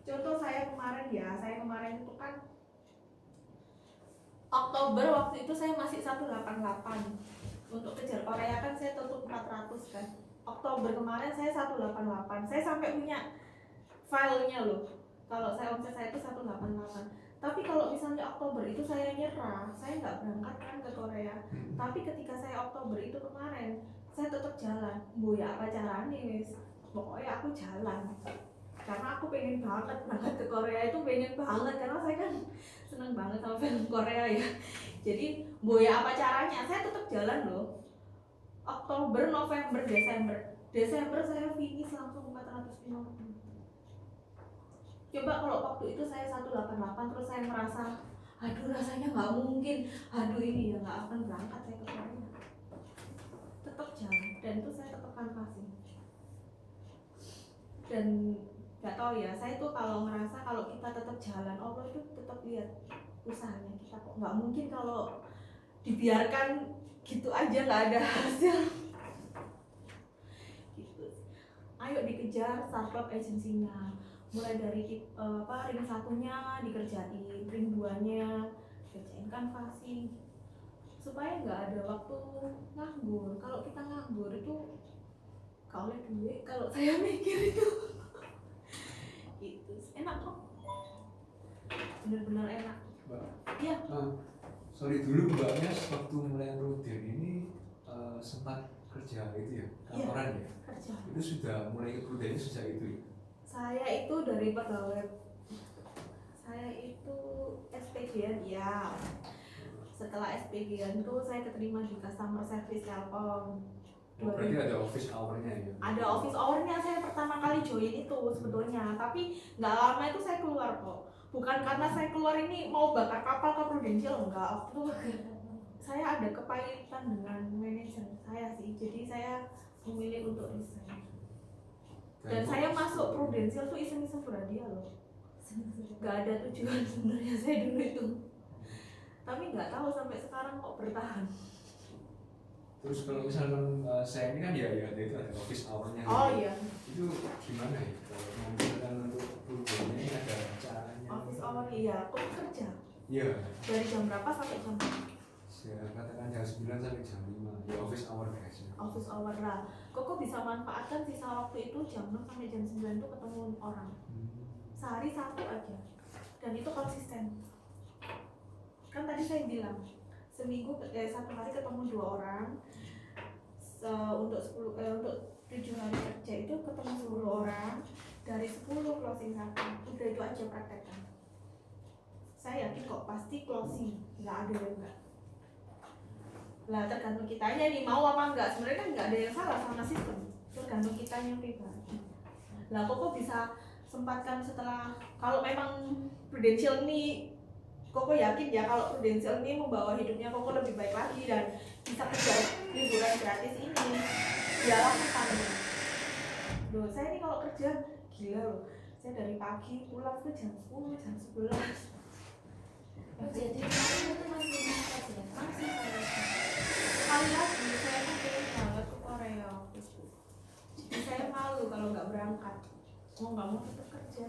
Contoh saya kemarin itu kan Oktober waktu itu saya masih 188. Untuk kejar Korea kan saya tutup 400 kan. Oktober kemarin saya 188. Saya sampai punya filenya loh. Kalau saya omset saya itu 188. Tapi kalau misalnya Oktober itu saya nyerah, saya nggak berangkat kan ke Korea. Tapi ketika saya Oktober itu kemarin, saya tetap jalan. Boya apa caranya wis. Pokoknya aku jalan. Karena aku pengen banget berangkat ke Korea itu pengen banget karena saya kan seneng banget sama film Korea ya. Jadi boya apa caranya, saya tetap jalan loh. Oktober, November, Desember saya finish langsung 450. Coba kalau waktu itu saya 188 terus saya merasa aduh rasanya nggak mungkin, aduh ini ya nggak akan berangkat saya ke Korea. Tetap jalan dan itu saya tetap kanvasin. Dan nggak tahu ya, saya tuh kalau ngerasa kalau kita tetap jalan, Allah itu tetap lihat usahanya kita kok. Nggak mungkin kalau dibiarkan gitu aja nggak ada hasil. Gitu. Ayo dikejar startup agensinya. Mulai dari ring satunya dikerjain, ring 2-nya dikerjain canvassing supaya nggak ada waktu nganggur. Kalau kita nganggur itu kau lihat duit, kalau saya mikir itu gitu. Enak kok, bener-bener enak Mbak. Iya. Sorry dulu mbaknya waktu mulai Prudent ini sempat kerja itu ya, kantoran ya? Kerja. Itu sudah mulai ke Prudent sejak itu ya? Saya itu dari pegawai, saya itu SPG-an ya. Setelah SPG-an tuh saya keterima di customer service Telkom. Berarti ada office hour-nya ya? Ada office hour-nya, saya pertama kali join itu sebetulnya. Tapi nggak lama itu saya keluar kok. Bukan karena saya keluar ini mau bakar kapal ke Prudential, enggak. Waktu saya ada kepahitan dengan manajer saya sih. Jadi saya memilih untuk resign. Dan saya masuk Prudential tuh iseng-iseng dia loh. Gak ada tujuan sebenarnya saya dulu itu. Tapi nggak tahu sampai sekarang kok bertahan. Terus kalau misalkan saya ini kan ya itu ada office hour-nya. Oh iya. Itu gimana ya? Kalau misalkan untuk Prudent ini ada caranya? Office hour iya, kok kerja? Iya. Dari jam berapa sampai jam berapa? Saya katakan jam 9 sampai jam 5. Ya office hour guys. Office hour lah. Kok bisa manfaatkan sisa waktu itu jam 6 sampai jam 9 itu ketemu orang. Sehari satu aja. Dan itu konsisten. Kan tadi saya bilang seminggu satu hari ketemu 2 orang. Untuk 7 hari kerja itu ketemu 10 orang. Dari 10 closing 1. Udah itu aja praktekkan. Saya yakin kok pasti closing, nggak ada yang enggak. Lah tergantung kitanya nih mau apa enggak. Sebenarnya kan nggak ada yang salah sama sistem, tergantung kitanya pribadi. Lah kok bisa sempatkan setelah, kalau memang Prudential ini Koko yakin ya kalau Prudential ini membawa hidupnya Koko lebih baik lagi dan bisa kerja liburan gratis ini, ya lakukan. Loh saya ini kalau kerja gila loh, saya dari pagi pulang tuh jam 10, jam 11. Jadi itu masih ya? Masih sekali lagi saya tuh pengen banget ke Korea. Jadi saya malu kalau nggak berangkat. Mau nggak mau tetap kerja.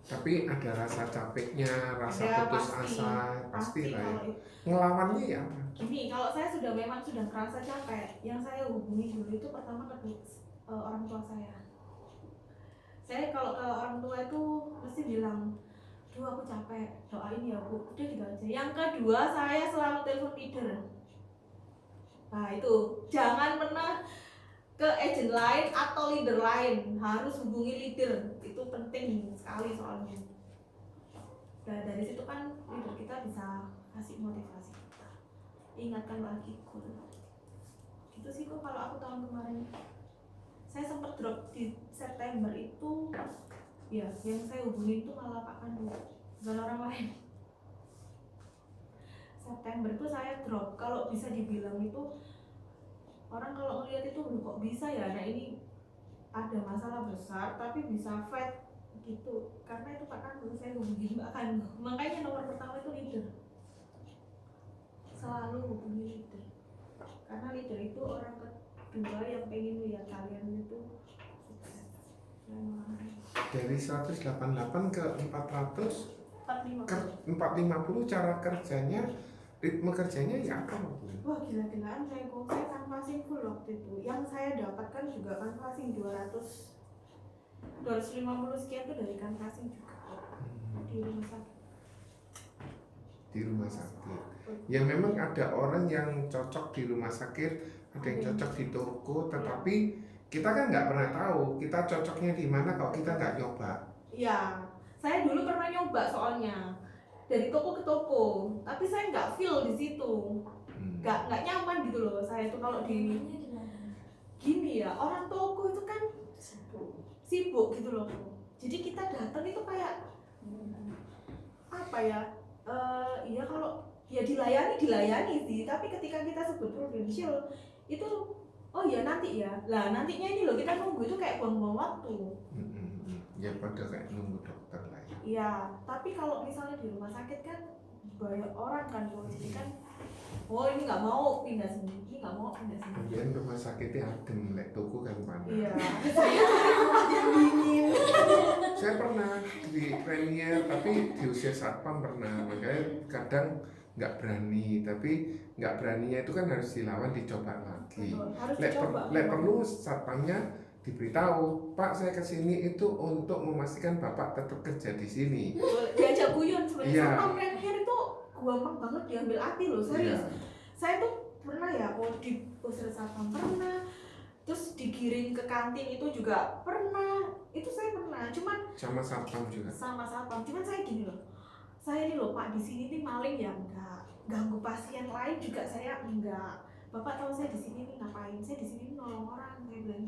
Tapi ada rasa capeknya, rasa putus asa, pasti lah ya. Kalau Ngelawannya ya. Gini, kalau saya memang sudah merasa capek, yang saya hubungi dulu itu pertama ke orang tua saya. Saya kalau ke orang tua itu mesti bilang, "Duh aku capek, doain ya Bu." Udah gitu aja. Yang kedua saya selalu telepon leader. Nah itu, jangan pernah ke agent lain atau leader lain, harus hubungi leader. Itu penting sekali soalnya. Nah dari situ kan leader kita bisa kasih motivasi kita, ingatkan lagi goal. Gitu sih kok kalau aku tahun kemarin. Saya sempat drop di September itu, ya yang saya hubungi itu malah Pak Pandu, bukan orang lain. September itu saya drop. Kalau bisa dibilang itu orang kalau ngeliat itu kok bisa ya, nah ini ada masalah besar tapi bisa fight gitu. Karena itu Pak Pandu, saya hubungi Pak Pandu. Makanya nomor pertama itu leader. Selalu hubungi leader. Karena leader itu orang kedua yang pengen lihat kalian itu sukses. dari 188 ke 400 45. 450 cara kerjanya, ritme kerjanya ya apa Bu? Wah gila-gilaan saya kok, saya canvassing full waktu itu. Yang saya dapatkan juga canvassing 250 sekian tuh dari canvassing juga di rumah sakit. Di rumah sakit. Ya memang ada orang yang cocok di rumah sakit, ada yang cocok di toko, tetapi kita kan nggak pernah tahu kita cocoknya di mana kalau kita nggak nyoba. Iya, saya dulu pernah nyoba soalnya dari toko ke toko, tapi saya nggak feel di situ, nggak nyaman gitu loh. Saya tuh kalau di Namanya di mana? gini ya, orang toko itu kan sibuk gitu loh. Jadi kita datang itu kayak apa ya? Iya kalau ya dilayani sih, tapi ketika kita sebut provincial itu oh ya nanti ya, lah nantinya ini loh kita nunggu itu kayak buang-buang waktu. Ya pada kayak nunggu dokter lah ya. Iya, tapi kalau misalnya di rumah sakit kan banyak orang kan, jadi kan oh ini nggak mau pindah sini, ini nggak mau pindah sini. Kemudian rumah sakitnya adem, lek toko kan panas. Iya, saya rumah yang dingin. Saya pernah di Premier, tapi di usia satpam pernah, makanya kadang nggak berani, tapi nggak beraninya itu kan harus dilawan, dicoba lagi. Betul, harus Lek dicoba. perlu satpamnya diberitahu, Pak saya kesini itu untuk memastikan Bapak tetap kerja di sini. Diajak guyon sebenarnya. Iya. Satpam Premier itu gampang banget diambil hati loh, serius. Iya. Saya tuh pernah ya, kalau di pusat satpam pernah, terus digiring ke kantin itu juga pernah, itu saya pernah. Cuman Sama satpam juga. sama satpam, cuman saya gini loh, saya ini loh Pak di sini nih maling ya enggak, ganggu pasien lain juga saya enggak. Bapak tahu saya di sini nih ngapain? Saya di sini nih nolong orang, saya bilang.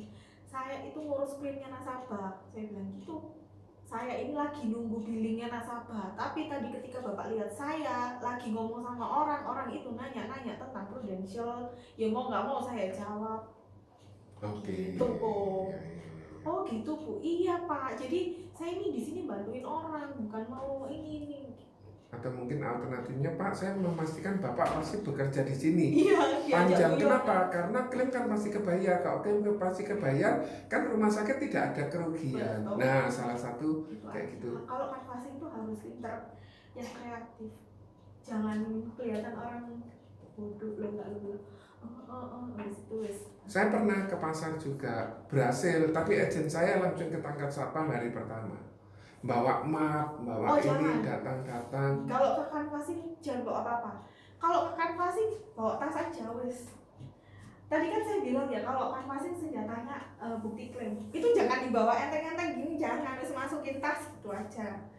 Saya itu ngurus klaimnya nasabah, saya bilang gitu. Saya ini lagi nunggu billingnya nasabah, tapi tadi ketika Bapak lihat saya lagi ngomong sama orang itu nanya-nanya tentang prudential, ya mau nggak mau saya jawab. Oke. Gitu, Bu. Iya, iya, iya. Oh gitu Bu, iya Pak. Jadi saya ini di sini bantuin orang, bukan mau ini. Atau mungkin alternatifnya Pak, saya memastikan Bapak pasti bekerja di sini. Iya. Panjang kenapa? Karena klaim kan masih kebayar. Kalau klaim pasti kebayar, kan rumah sakit tidak ada kerugian. Betul. Nah, salah satu Gitu kayak aja. gitu. Kalau canvassing itu harus pintar, yang kreatif. Jangan kelihatan orang bodoh lo nggak lo. Habis itu wes. Saya pernah ke pasar juga, berhasil, tapi agen saya langsung ketangkap satpam hari pertama. Bawa map, bawa ini, Jangan. datang. Kalau ke canvassing jangan bawa apa-apa. Kalau ke canvassing bawa tas aja wes. Tadi kan saya bilang ya kalau canvassing senjatanya bukti klaim. Itu jangan dibawa enteng-enteng gini, jangan harus masukin tas gitu aja.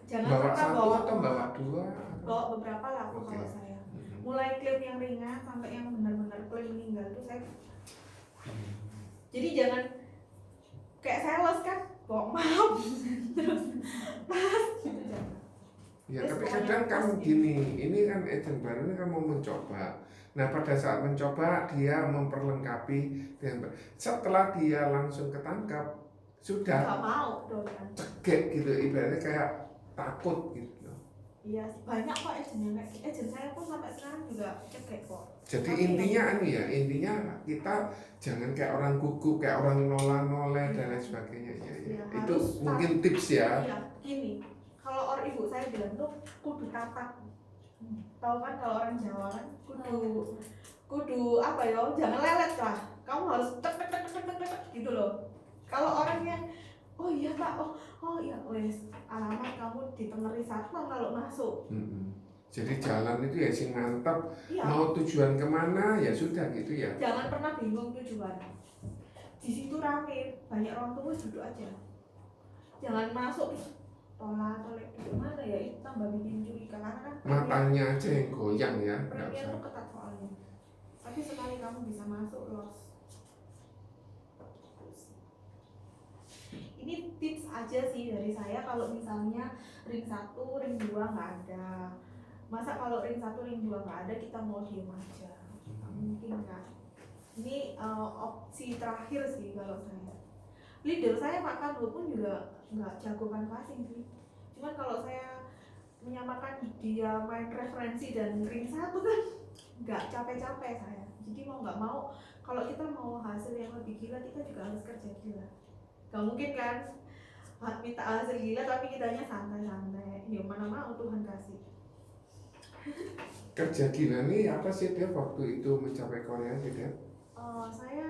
Jangan Bawa pernah satu bawa atau bawa dua? bawa beberapa lah Oke. kalau saya. Mulai klaim yang ringan sampai yang benar-benar klaim meninggal itu saya. Jadi jangan kayak sales kan bawa map terus tas gitu jangan. Ya, Terus tapi pokoknya kadang kan pasti. gini, ini kan agen baru ini kan mau mencoba. Nah, pada saat mencoba dia memperlengkapi dengan setelah dia langsung ketangkap sudah Nggak mau dong kan. cegek gitu, ibaratnya kayak takut gitu. Iya banyak kok agent yang kayak gitu. Agent saya pun sampai sekarang juga cekek kok. Jadi Tapi intinya intinya kita jangan kayak orang gugup, kayak orang noleh dan lain sebagainya. Ya, ya. Ya, Itu harus mungkin tips ya. Iya gini, kalau orang ibu saya bilang tuh kudu tatak. Tahu kan kalau orang Jawa kan kudu apa ya, jangan lelet lah. Kamu harus tek tek tek tek tek tek gitu loh. Kalau orangnya oh iya Pak, oh iya wes alamat kamu di Tengeri Satpam kalau masuk. Jadi jalan itu ya sing mantap, Iya. mau tujuan kemana ya sudah gitu ya. Jangan pernah bingung tujuan. Di situ rame, banyak orang tua duduk aja. Jangan masuk terus tolak duduk mana ya, itu tambah bikin curiga karena kan Matanya aja yang goyang ya, nggak premier usah. itu ketat soalnya. Tapi sekali kamu bisa masuk los. Ini tips aja sih dari saya kalau misalnya ring 1, ring 2 nggak ada. Masa kalau ring 1, ring 2 nggak ada kita mau diem aja? Nggak mungkin kan. Ini opsi terakhir sih kalau saya. Leader saya Pak Kabul pun juga nggak jago canvassing sih. Cuman kalau saya menyamakan dia main referensi dan ring 1 kan nggak capek-capek saya. Jadi mau nggak mau kalau kita mau hasil yang lebih gila kita juga harus kerja gila. Gak mungkin kan minta hasil gila tapi kitanya santai-santai. Ya mana mau Tuhan kasih. Kerja gila nih apa sih dia waktu itu mencapai Korea gitu ya? Saya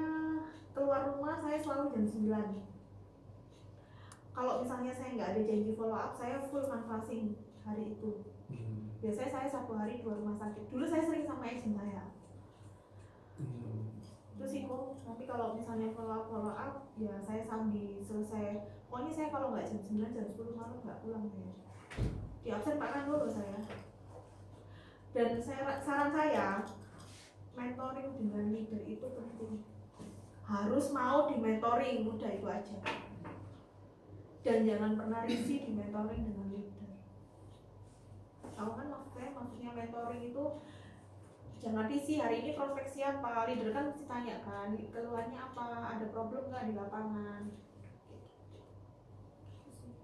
keluar rumah saya selalu jam 9. Kalau misalnya saya nggak ada janji follow up, saya full canvassing hari itu. Biasanya saya 1 hari 2 rumah sakit. Dulu saya sering sama agent saya. Terus kok nanti kalau misalnya follow up ya saya sambil selesai. Pokoknya saya kalau nggak jam 9 jam 10 malam nggak pulang saya. Di absen Pak kan dulu saya. Dan saran saya mentoring dengan leader itu penting. Harus mau di mentoring, udah itu aja. Dan jangan pernah risih di mentoring dengan leader. Tahu kan maksudnya mentoring itu jangan risih, hari ini prospek siapa, leader kan mesti tanya kan keluhannya apa, ada problem nggak di lapangan.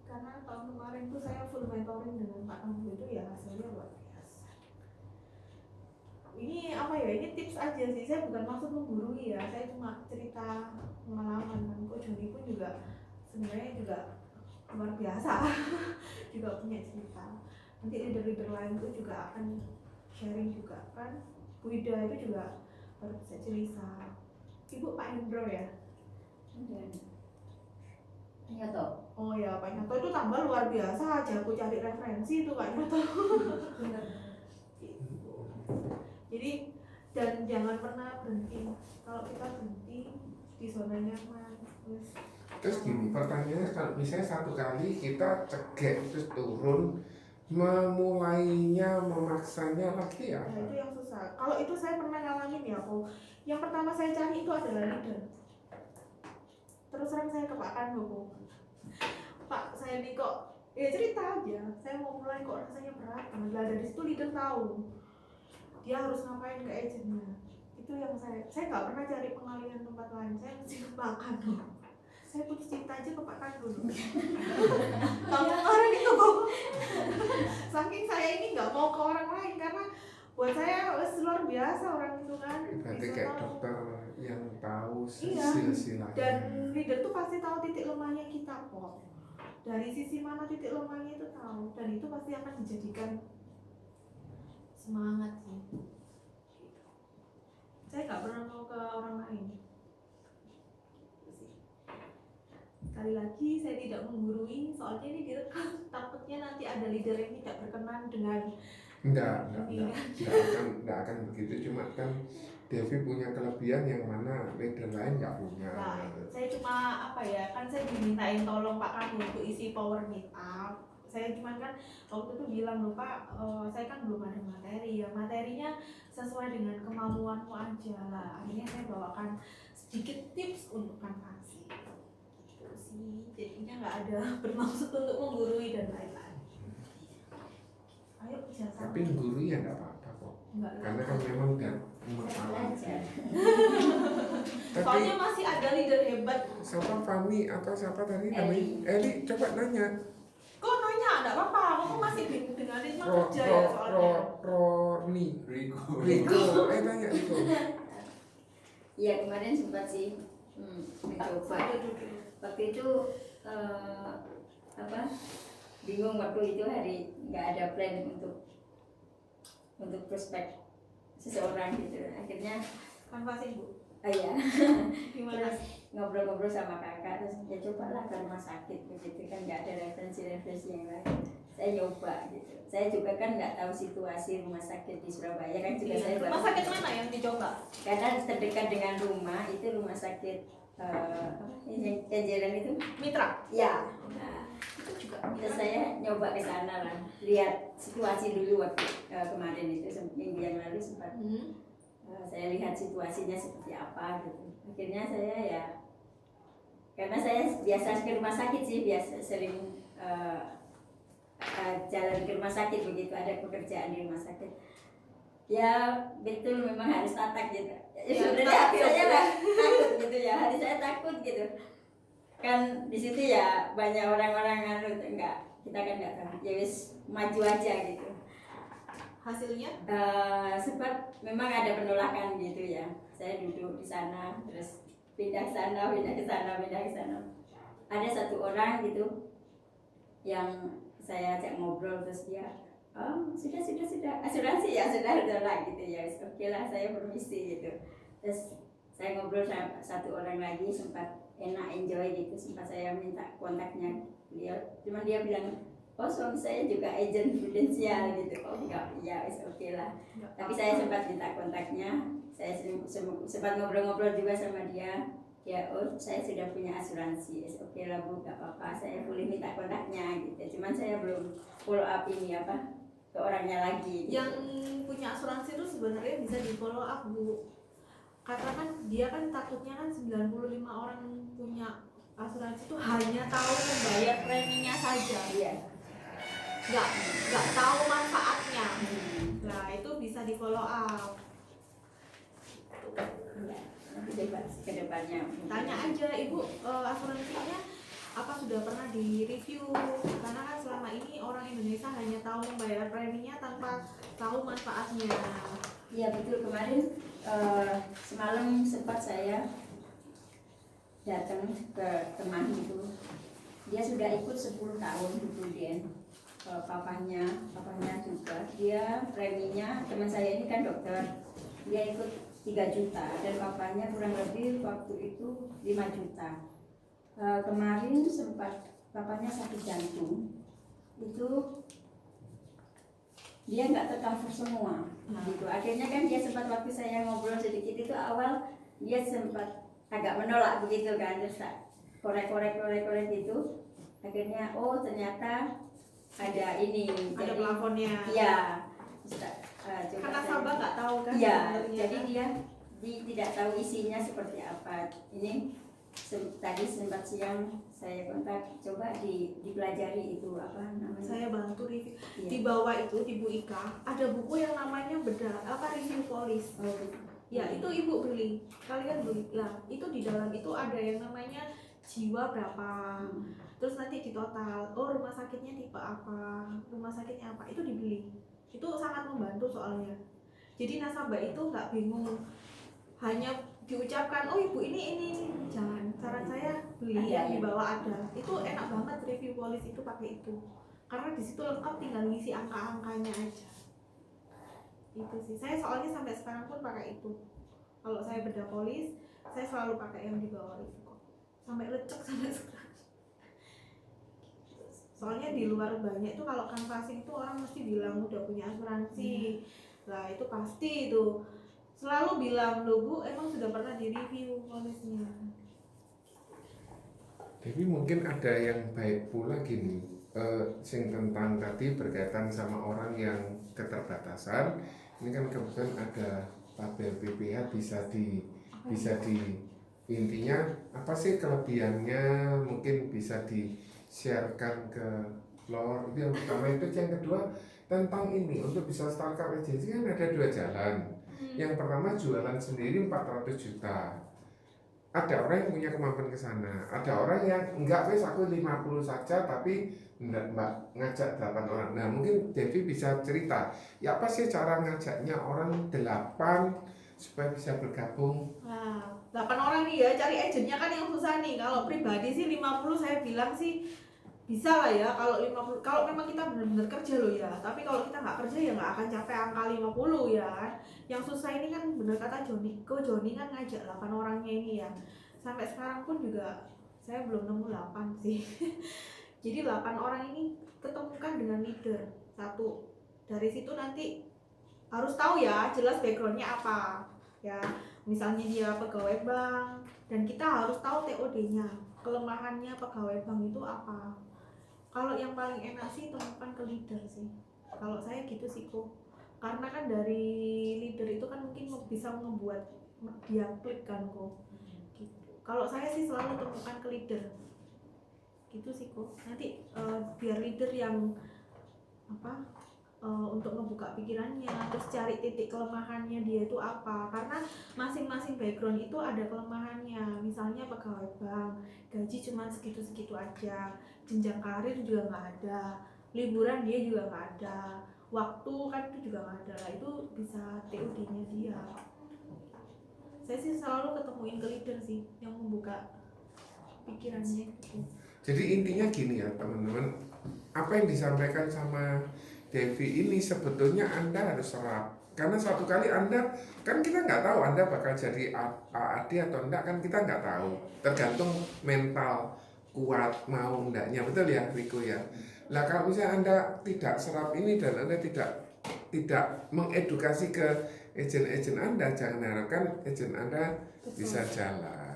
Karena tahun kemarin tuh saya full mentoring dengan Pak Kambu itu ya hasilnya luar biasa. Ini apa ya, ini tips aja sih, saya bukan maksud menggurui ya, saya cuma cerita pengalaman. Dan Ko Joni pun juga sebenarnya juga luar biasa juga punya cerita. Nanti leader-leader lain itu juga akan sharing juga kan. Bu Ida itu juga baru bisa cerita. Ibu Pak Hendro ya? Nyoto. Oh ya Pak Nyoto itu tambah luar biasa aja, aku cari referensi itu Pak Nyoto. Jadi dan jangan pernah berhenti. Kalau kita berhenti di zona nyaman Terus gini, pertanyaannya kalau misalnya satu kali kita cegek terus turun, memulainya, memaksanya lagi ya? Nah itu yang susah. Kalau itu saya pernah ngalamin ya aku. Yang pertama saya cari itu adalah leader. Terus terang saya ke Pak Kando, Pak saya nih kok ya cerita aja. Saya mau mulai kok rasanya berat. Nah dari situ leader tahu dia harus ngapain ke agentnya. Itu yang saya nggak pernah cari pengalihan tempat lain. Saya mesti ke Pak Kando. Saya putus cinta aja ke Pak Kando. Kamu orang itu kok. Saking saya ini nggak mau ke orang lain karena buat saya luar biasa orang itu kan. Berarti bisa kayak tahu. dokter yang tahu Iya. silsilahnya. Dan leader tuh pasti tahu titik lemahnya kita kok. Dari sisi mana titik lemahnya itu tahu, dan itu pasti akan dijadikan semangat sih. Saya nggak pernah mau ke orang lain. Sekali lagi saya tidak menggurui, soalnya ini direkam. Takutnya nanti ada leader yang tidak berkenan dengan Enggak akan begitu. Cuma kan Devi punya kelebihan yang mana leader lain nggak punya. Nah, saya cuma apa ya, kan saya dimintain tolong Pak Kamu untuk isi power meet up. Saya cuma kan waktu itu bilang loh Pak, saya kan belum ada materi ya, materinya sesuai dengan kemampuanmu aja lah. Akhirnya saya bawakan sedikit tips untuk kanvasing. Gitu sih, jadinya nggak ada bermaksud untuk menggurui dan lain-lain. Ayo kerjasama. Tapi guru ya nggak apa-apa kok. Enggak, Karena kan memang udah Belajar. Tapi soalnya masih ada leader hebat. siapa Fani atau siapa tadi namanya? Eli coba nanya. Kok nanya? Enggak apa-apa, aku masih dengerin mah Ro kerja Ro ya soalnya. Roni Riko. Tanya Riko. Iya kemarin sempat sih mencoba. Waktu itu bingung waktu itu hari nggak ada plan untuk prospek seseorang gitu. Akhirnya Kanvasin Bu. iya. Gimana? Terus ngobrol-ngobrol sama kakak, terus ya cobalah ke rumah sakit begitu kan, nggak ada referensi yang lain. Saya nyoba gitu. Saya juga kan nggak tahu situasi rumah sakit di Surabaya kan juga saya Rumah baru- sakit mana yang dicoba? karena terdekat dengan rumah itu rumah sakit yang jalan itu Mitra. ya. Nah, Itu juga. terus saya nyoba ke sana lah, lihat situasi dulu waktu kemarin itu minggu yang lalu sempat saya lihat situasinya seperti apa gitu. Akhirnya saya ya, karena saya biasa ke rumah sakit sih, biasa sering jalan ke rumah sakit begitu ada pekerjaan di rumah sakit. Ya betul memang harus tatak gitu. Ya, Sebenarnya tatak, saya ya. takut gitu ya, hari saya takut gitu. Kan di situ ya banyak orang-orang enggak, kita kan enggak tahu. Ya wis maju aja gitu. Hasilnya? Sempat memang ada penolakan gitu ya. Saya duduk di sana terus pindah ke sana, pindah ke sana, pindah ke sana. ada satu orang gitu yang saya ajak ngobrol, terus dia sudah asuransi ya sudah lah gitu ya, oke lah saya permisi gitu. Terus saya ngobrol sama satu orang lagi, sempat enak, enjoy gitu, sempat saya minta kontaknya dia, cuman dia bilang oh suami saya juga agent prudensial gitu. Oh enggak, ya oke lah. Tapi saya sempat minta kontaknya, saya sempat ngobrol-ngobrol juga sama dia. Ya, oh saya sudah punya asuransi, oke lah Bu, gak apa-apa, saya boleh minta kontaknya gitu. Cuman saya belum follow up ini ke orangnya lagi gitu. Yang punya asuransi itu sebenarnya bisa di follow up Bu, karena kan dia kan takutnya kan 95 orang punya asuransi itu hanya tahu membayar preminya saja, Iya. nggak tahu manfaatnya. Nah itu bisa di follow up. Ya, nanti coba ke depannya Tanya aja Ibu, asuransinya apa sudah pernah di review, karena kan selama ini orang Indonesia hanya tahu membayar preminya tanpa tahu manfaatnya. Iya betul, kemarin semalam sempat saya datang ke teman itu, dia sudah ikut 10 tahun di Prudent. Papanya juga, dia preminya, teman saya ini kan dokter, dia ikut 3 juta dan papanya kurang lebih waktu itu 5 juta. Kemarin sempat papanya sakit jantung, itu dia nggak tercover semua gitu. Akhirnya kan dia sempat, waktu saya ngobrol sedikit itu awal dia sempat agak menolak begitu kan, terus korek gitu. Akhirnya oh ternyata ada ini, Ada plafonnya. Iya. Karena nasabah nggak tahu kan. Iya, sebenarnya. jadi dia tidak tahu isinya seperti apa. Ini tadi sempat siang saya kontak, coba dipelajari itu apa namanya. Saya bantu review. Iya. Di bawah itu di Bu Ika ada buku yang namanya review polis. Oh, gitu. Ya itu Ibu beli, kalian beli lah. Itu di dalam itu ada yang namanya jiwa berapa. Terus nanti di total, oh rumah sakitnya tipe apa, rumah sakitnya apa, itu dibeli. Itu sangat membantu soalnya. Jadi nasabah itu nggak bingung, hanya diucapkan, oh ibu ini. Jangan, saran saya beli yang di bawah ada. Itu enak banget review polis itu pakai itu. Karena di situ lengkap, tinggal ngisi angka-angkanya aja. Itu sih, saya soalnya sampai sekarang pun pakai itu. Kalau saya bedah polis, saya selalu pakai yang di bawah itu kok. Sampai lecek sampai sekarang. Soalnya di luar banyak itu kalau canvassing itu orang mesti bilang udah punya asuransi. Lah itu pasti itu selalu bilang, loh Bu emang sudah pernah di review polisnya. Tapi mungkin ada yang baik pula gini, sing tentang tadi berkaitan sama orang yang keterbatasan. Ini kan kebetulan ada tabel PPH bisa di intinya apa sih kelebihannya, mungkin bisa di-sharekan ke Flor. Itu yang pertama. Itu yang kedua tentang ini, untuk bisa startup agency kan ada 2 jalan. Yang pertama jualan sendiri 400 juta. Ada orang yang punya kemampuan ke sana, ada orang yang enggak, wes aku 50 saja tapi enggak mbak ngajak 8 orang. Nah mungkin Devi bisa cerita, ya apa sih cara ngajaknya orang 8 supaya bisa bergabung? Nah 8 orang nih ya, cari agentnya kan yang susah nih. Kalau pribadi sih 50 saya bilang sih bisa lah ya. Kalau 50, kalau memang kita benar-benar kerja loh ya. Tapi kalau kita nggak kerja ya nggak akan capai angka 50 ya. Yang susah ini kan benar kata Joni kan ngajak 8 orangnya ini ya. Sampai sekarang pun juga saya belum nemu 8 sih. Jadi 8 orang ini ketemukan dengan leader satu. Dari situ nanti harus tahu ya jelas backgroundnya apa ya. Misalnya dia pegawai bank dan kita harus tahu TOD-nya, kelemahannya pegawai bank itu apa. Kalau yang paling enak sih temukan ke leader sih. Kalau saya gitu sih kok. Karena kan dari leader itu kan mungkin bisa membuat dia klik kan kok. Gitu. Kalau saya sih selalu temukan ke leader. Gitu sih kok. Nanti biar leader yang untuk ngebuka pikirannya, terus cari titik kelemahannya dia itu apa. Karena masing-masing background itu ada kelemahannya. Misalnya pegawai bank, gaji cuma segitu-segitu aja, jenjang karir juga nggak ada, liburan dia juga nggak ada, waktu kan itu juga nggak ada. Lah itu bisa TOD-nya dia. Saya sih selalu ketemuin ke leader sih yang membuka pikirannya gitu. Jadi intinya gini ya teman-teman, apa yang disampaikan sama Devi ini sebetulnya Anda harus serap. Karena suatu kali Anda, kan kita nggak tahu Anda bakal jadi AAD atau enggak, kan kita nggak tahu. Tergantung mental kuat mau enggaknya, betul ya Riko ya. Nah kalau misalnya Anda tidak serap ini dan Anda tidak mengedukasi ke agent Anda, jangan harapkan agent Anda bisa jalan.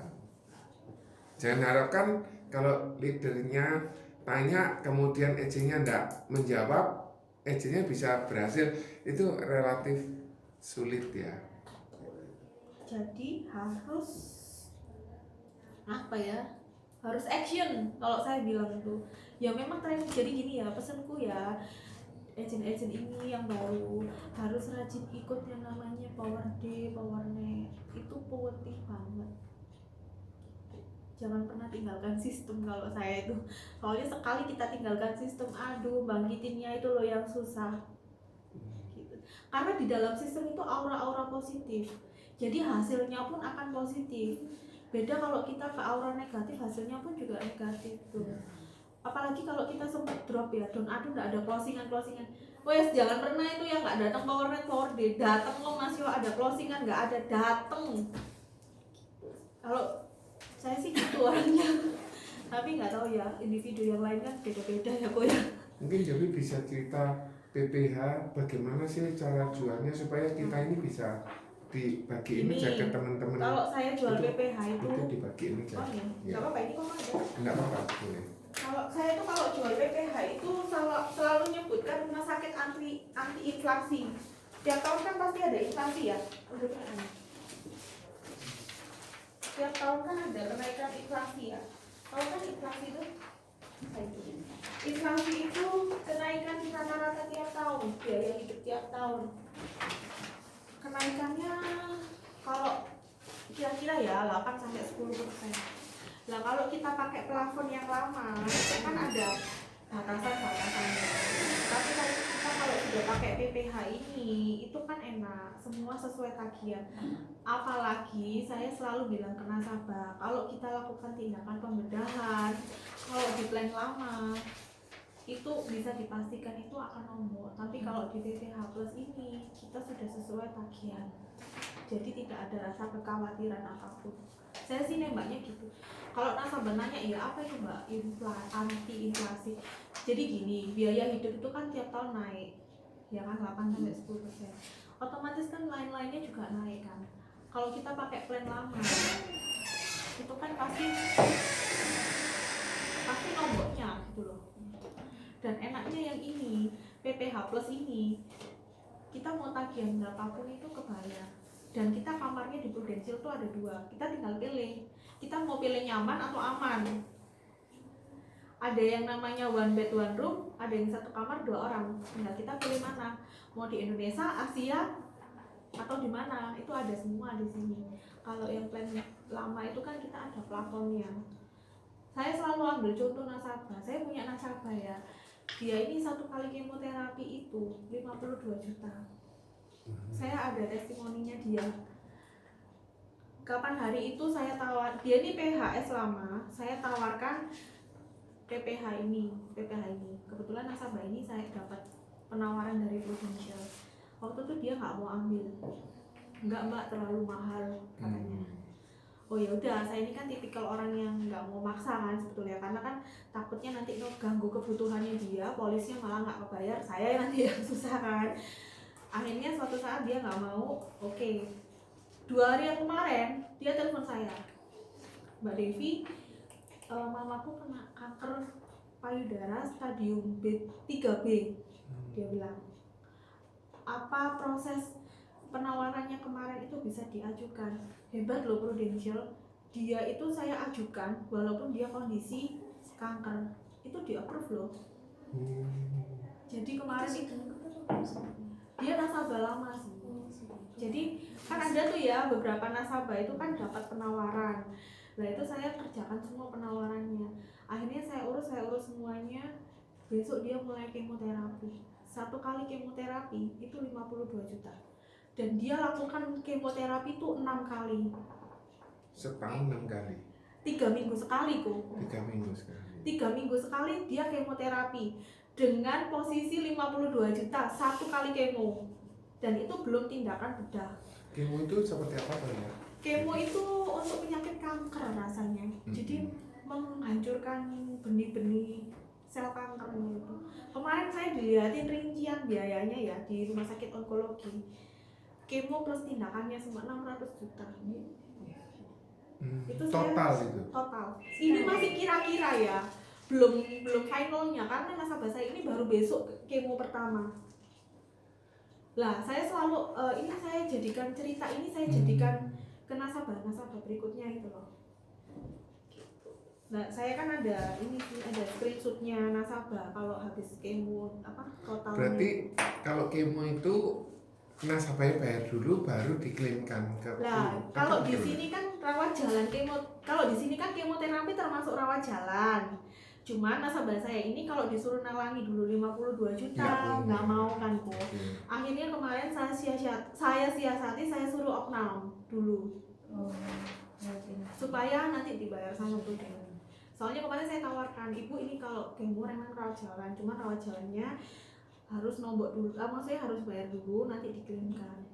Jangan harapkan kalau leadernya tanya kemudian agentnya enggak menjawab, agentnya bisa berhasil, itu relatif sulit ya. Jadi harus apa ya, harus action kalau saya bilang itu ya. Memang training, jadi gini ya pesanku ya, agent-agent ini yang baru harus rajin ikut yang namanya Power Day, Power Net, itu penting banget. Jangan pernah tinggalkan sistem kalau saya itu, soalnya sekali kita tinggalkan sistem, aduh bangkitinnya itu loh yang susah gitu. Karena di dalam sistem itu aura-aura positif, jadi hasilnya pun akan positif. Beda kalau kita ke aura negatif, hasilnya pun juga negatif tuh. Apalagi kalau kita sempat drop ya, aduh nggak ada closingan. Wes jangan pernah itu yang nggak datang Power Net, Power Day, datang lo Mas Yo, ada closingan nggak ada, datang. Kalau saya sih gitu orangnya, tapi nggak tahu ya individu yang lain kan beda-beda ya kok ya. Mungkin Devi bisa cerita PPH bagaimana sih cara jualnya supaya kita ini bisa dibagiin Ini, aja ke teman-teman. Kalau saya jual PPH itu dibagiin aja. oh ya, Ya. nggak apa-apa, ini kok ada. Enggak apa-apa, boleh. Kalau saya itu kalau jual PPH itu selalu nyebutkan rumah sakit anti inflasi. Tiap tahun kan pasti ada inflasi ya. Udah kan? Tiap tahun kan ada kenaikan inflasi ya. Tahu kan inflasi itu? Inflasi itu kenaikan rata-rata tiap tahun, biaya hidup tiap tahun. Kenaikannya kalau kira-kira ya 8-10%. Nah kalau kita pakai plafon yang lama, itu kan ada batasan-batasannya. Tapi kalau sudah pakai PPH ini, itu kan enak, semua sesuai tagihan. Apalagi saya selalu bilang ke nasabah, kalau kita lakukan tindakan pembedahan, kalau di plan lama itu bisa dipastikan itu akan nombok. Tapi kalau di PPH Plus ini kita sudah sesuai tagihan, jadi tidak ada rasa kekhawatiran apapun. Saya sih nembaknya gitu. Kalau nasabah nanya, ya apa itu mbak anti inflasi? Jadi gini, biaya hidup itu kan tiap tahun naik, ya kan 8-10%. Otomatis kan lain-lainnya juga naik kan. Kalau kita pakai plan lama, itu kan pasti nomboknya gitu loh. Dan enaknya yang ini, PPH Plus ini, kita mau tagihan berapapun itu kebayar. Dan kita kamarnya di Prudential tuh ada 2, kita tinggal pilih, kita mau pilih nyaman atau aman. Ada yang namanya one bed one room, ada yang 1 kamar 2 orang, tinggal kita pilih mana, mau di Indonesia, Asia, atau di mana, itu ada semua di sini. Kalau yang plan lama itu kan kita ada plafonnya. Saya selalu ambil contoh nasabah, saya punya nasabah ya, dia ini 1 kali kemoterapi itu 52 juta. Saya ada testimoninya dia. Kapan hari itu saya tawar, dia ini PHS lama, saya tawarkan PPH ini. Kebetulan nasabah ini saya dapat penawaran dari Prudential. Waktu itu dia nggak mau ambil, nggak mbak terlalu mahal katanya. Oh ya udah, saya ini kan tipikal orang yang nggak mau maksa kan sebetulnya, karena kan takutnya nanti ganggu kebutuhannya dia, polisnya malah nggak kebayar, saya nanti yang susah kan. Akhirnya suatu saat dia nggak mau, oke. 2 hari yang kemarin dia telepon saya, Mbak Devi, mamaku kena kanker payudara stadium B3B. Dia bilang, apa proses penawarannya kemarin itu bisa diajukan? Hebat loh Prudential, dia itu saya ajukan walaupun dia kondisi kanker, itu di approve loh. Jadi kemarin itu dia nasabah lama sih. Jadi kan ada tuh ya beberapa nasabah itu kan dapat penawaran. Nah itu saya kerjakan semua penawarannya. Akhirnya saya urus semuanya. Besok dia mulai kemoterapi. 1 kali kemoterapi itu 52 juta. Dan dia lakukan kemoterapi itu 6 kali. Setahun 6 kali. 3 minggu sekali kok. 3 minggu sekali. 3 minggu sekali dia kemoterapi dengan posisi 52 juta 1 kali kemo, dan itu belum tindakan bedah. Kemo itu seperti apa Pak ya? Kemo itu untuk penyakit kanker rasanya, jadi menghancurkan benih-benih sel kankernya itu. Kemarin saya dilihatin rincian biayanya ya di rumah sakit onkologi, kemo plus tindakannya semua 600 juta. Itu Total saya, itu. total. Ini masih kira-kira ya, belum finalnya karena nasabah saya ini baru besok kemo pertama. Lah saya selalu ini saya jadikan cerita ini, saya jadikan ke nasabah berikutnya itu loh. Nah saya kan ada ini sih, ada screenshotnya nasabah kalau habis kemo totalnya. Berarti kalau kemo itu nasabahnya bayar dulu baru diklaimkan ke. Lah kalau di sini kan rawat jalan kalau di sini kan kemoterapi termasuk rawat jalan. Cuman nasabah saya ini kalau disuruh nalangi dulu 52 juta nggak mau kan Bu. Akhirnya kemarin saya siasati, saya suruh opnam dulu. Supaya nanti dibayar sama Bu. Soalnya kemarin saya tawarkan, Ibu ini kalau kemo memang rawat jalan, cuman rawat jalannya harus nombok dulu, maksudnya harus bayar dulu nanti dikirimkan.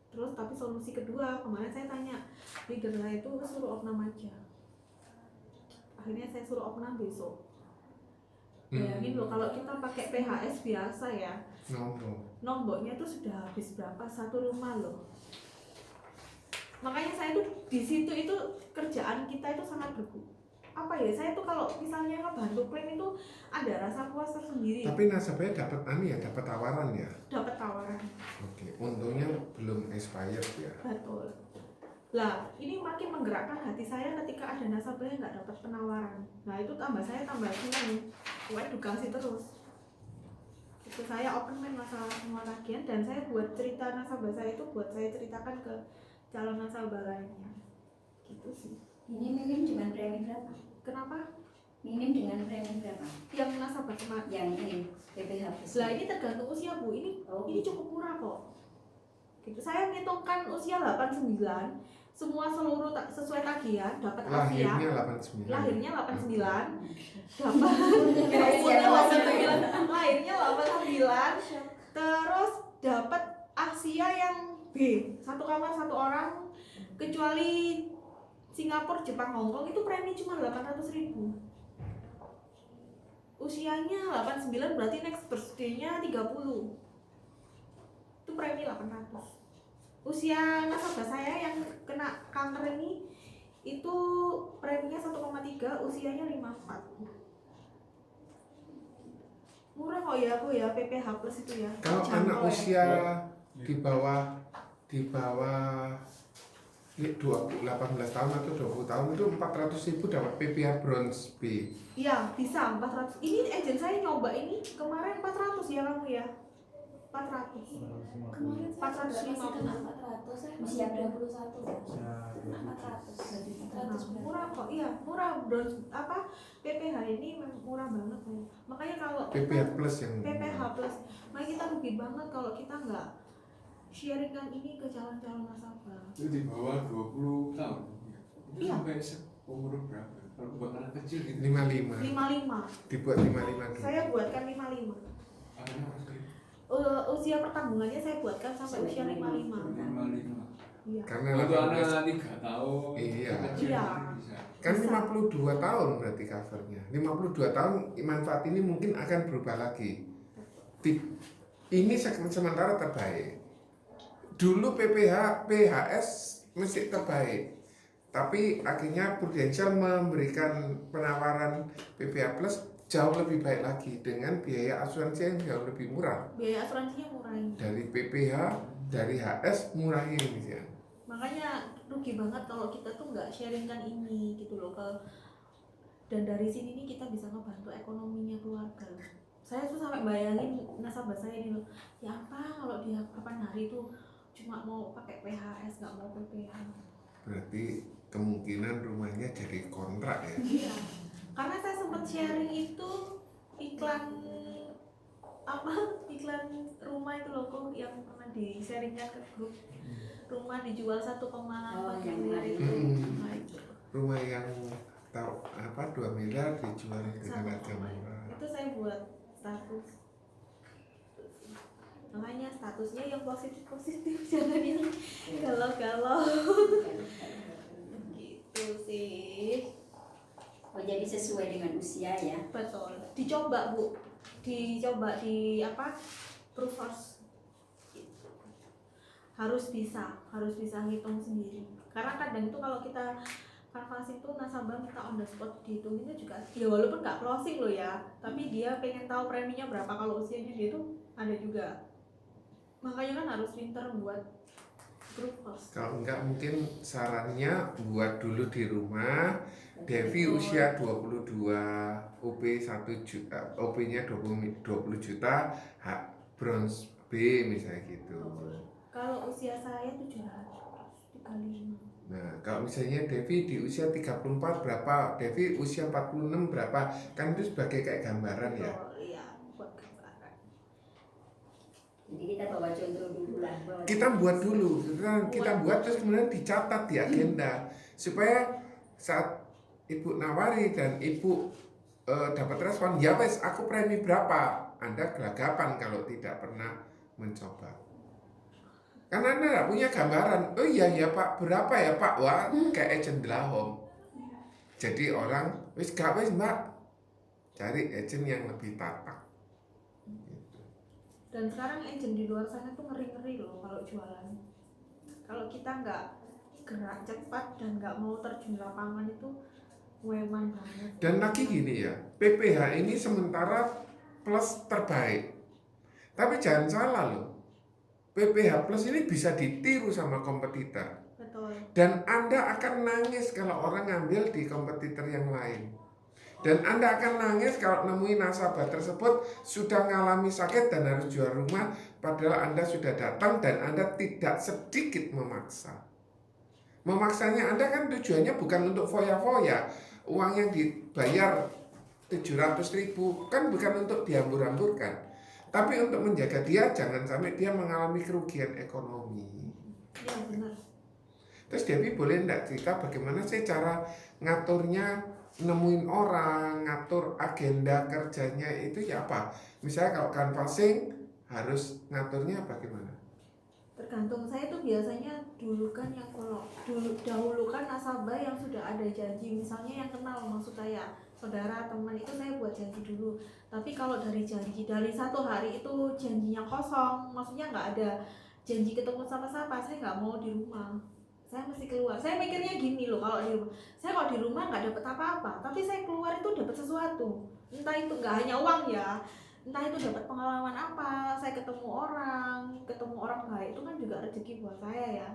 Terus tapi solusi kedua kemarin saya tanya leader saya itu suruh opnam aja. Akhirnya saya suruh opnam besok. Bayangin loh kalau kita pakai PHS biasa ya, nomboknya itu sudah habis berapa satu rumah loh. Makanya saya tuh di situ itu kerjaan kita itu sangat saya tuh kalau misalnya ngebantu klaim itu ada rasa puas tersendiri. Tapi nasabahnya dapat tawaran ya? Dapat tawaran. Oke, untungnya belum expired ya. Betul. Lah, ini makin menggerakkan hati saya ketika ada nasabah yang nggak dapat penawaran. Nah, itu saya tambah senang. Edukasi terus. Itu saya open mind masalah semua tagihan dan saya buat cerita nasabah saya itu buat saya ceritakan ke calon nasabah lainnya. Gitu sih. Ini minim dengan premi berapa? Kenapa? Minim dengan premi berapa? Yang nasabah kemarin. Yang ini PPH. Lah ini tergantung usia Bu. Ini cukup murah kok. Gitu. Saya ngitungkan usia 89, semua seluruh sesuai tagihan dapat Asia. Lahirnya 89. Dapat lahirnya 89. Terus dapat Asia yang B, 1 kamar 1 orang, kecuali Singapura, Jepang, Hongkong itu premi cuma 800.000. Usianya 89 berarti next birthday-nya 30. Itu premi 800. Usia nasabah saya yang kena kanker ini itu preminya 1,3, usianya 54. Murah kok ya Bu ya, PPH plus itu ya. Kalau anak usia di bawah 18 tahun atau 20 tahun itu 400.000 dapat PPH bronze B. Iya, bisa 400. Ini agent saya nyoba ini kemarin 400 ya kamu ya. 400. Kemarin saya 450. 400, saya masih 21. 400. Murah kok, iya murah. PPH ini murah banget ya. Makanya kalau PPH plus yang PPH plus, makanya kita rugi banget kalau kita nggak sharingkan ini ke calon-calon nasabah. Itu di bawah 20 tahun. Itu Iya. sampai umur berapa? Kalau buat anak kecil gitu. 55. 55. Dibuat 55 dulu. Saya buatkan 55. Usia pertanggungannya saya buatkan sampai usia 55. 55. Iya. Karena Untuk 18 anak 3 tahun. Iya. Kecil Iya. bisa. kan 52 tahun berarti covernya. 52 tahun manfaat ini mungkin akan berubah lagi. Ini segmen sementara terbaik. Dulu PHS masih terbaik, tapi akhirnya Prudential memberikan penawaran PPH Plus jauh lebih baik lagi dengan biaya asuransi yang jauh lebih murah. Biaya asuransinya murah ini. Dari PPH, dari HS murah ini ya. Makanya rugi banget kalau kita tuh nggak sharingkan ini gitu loh dan dari sini nih kita bisa ngebantu ekonominya keluarga. Saya tuh sampai bayangin nasabah saya ini loh, ya apa kalau dia kapan hari itu cuma mau pakai PHS nggak mau PPH. Berarti kemungkinan rumahnya jadi kontrak ya. Iya. Karena saya sempat sharing itu iklan rumah itu loh kok yang pernah di-sharingkan ke grup. Rumah dijual 1,4 miliar itu. Nah, itu. Rumah yang tahu apa 2 miliar dijual dengan harga murah. Itu saya buat status. Makanya statusnya yang positif jangan yang galau-galau gitu sih. Oh, jadi sesuai dengan usia ya. Betul. Dicoba Bu, dicoba di apa? Proof first. Gitu. Harus bisa ngitung sendiri. Karena kadang itu kalau kita kanvas itu nasabah minta on the spot dihitung itu juga ya walaupun nggak closing loh ya, tapi dia pengen tahu preminya berapa kalau usianya dia itu ada juga. Makanya kan harus pinter buat proof first. Kalau enggak mungkin sarannya buat dulu di rumah. Devi usia 22, OP 1 juta, OP-nya 20 juta, hak bronze B misalnya gitu. Kalau usia saya 735. Nah, kalau misalnya Devi di usia 34 berapa, Devi usia 46 berapa, kan itu sebagai kayak gambaran ya. Betul, iya, buat gambaran. Jadi kita bawa contoh dulu lah. Kita buat dulu, kita buat terus kemudian dicatat di agenda supaya saat Ibu nawari dan Ibu dapat respon, ya wes aku premi berapa, Anda gelagapan kalau tidak pernah mencoba. Karena Anda tidak punya gambaran, oh iya ya Pak, berapa ya Pak, wah kayak agent Delahome. Jadi orang, wes gak wes Mbak, cari agent yang lebih tatak. Gitu. Dan sekarang agent di luar sana tuh ngeri-ngeri loh kalau jualan. Kalau kita nggak gerak cepat dan nggak mau terjun lapangan itu weman banget. Dan lagi gini ya, PPH ini sementara plus terbaik. Tapi jangan salah loh, PPH plus ini bisa ditiru sama kompetitor. Betul. Dan Anda akan nangis kalau orang ngambil di kompetitor yang lain. Dan Anda akan nangis kalau nemuin nasabah tersebut sudah mengalami sakit dan harus jual rumah, padahal Anda sudah datang dan Anda tidak sedikit memaksa. Memaksanya Anda kan tujuannya bukan untuk foya-foya. Uang yang dibayar 700.000 kan bukan untuk dihambur-hamburkan, tapi untuk menjaga dia jangan sampai dia mengalami kerugian ekonomi. Iya benar. Terus Devi boleh enggak cerita bagaimana sih cara ngaturnya, nemuin orang, ngatur agenda kerjanya itu ya apa? Misalnya kalau canvassing harus ngaturnya bagaimana? Tergantung saya tuh biasanya dulu kan yang kalau dahulukan nasabah yang sudah ada janji, misalnya yang kenal maksud saya saudara teman itu saya buat janji dulu. Tapi kalau dari janji dari satu hari itu janjinya kosong, maksudnya nggak ada janji ketemu sama siapa, saya nggak mau di rumah, saya mesti keluar. Saya mikirnya gini loh, kalau di rumah nggak dapat apa-apa, tapi saya keluar itu dapat sesuatu, entah itu nggak hanya uang ya, entah itu dapat pengalaman apa, saya ketemu orang baik itu kan juga rezeki buat saya ya.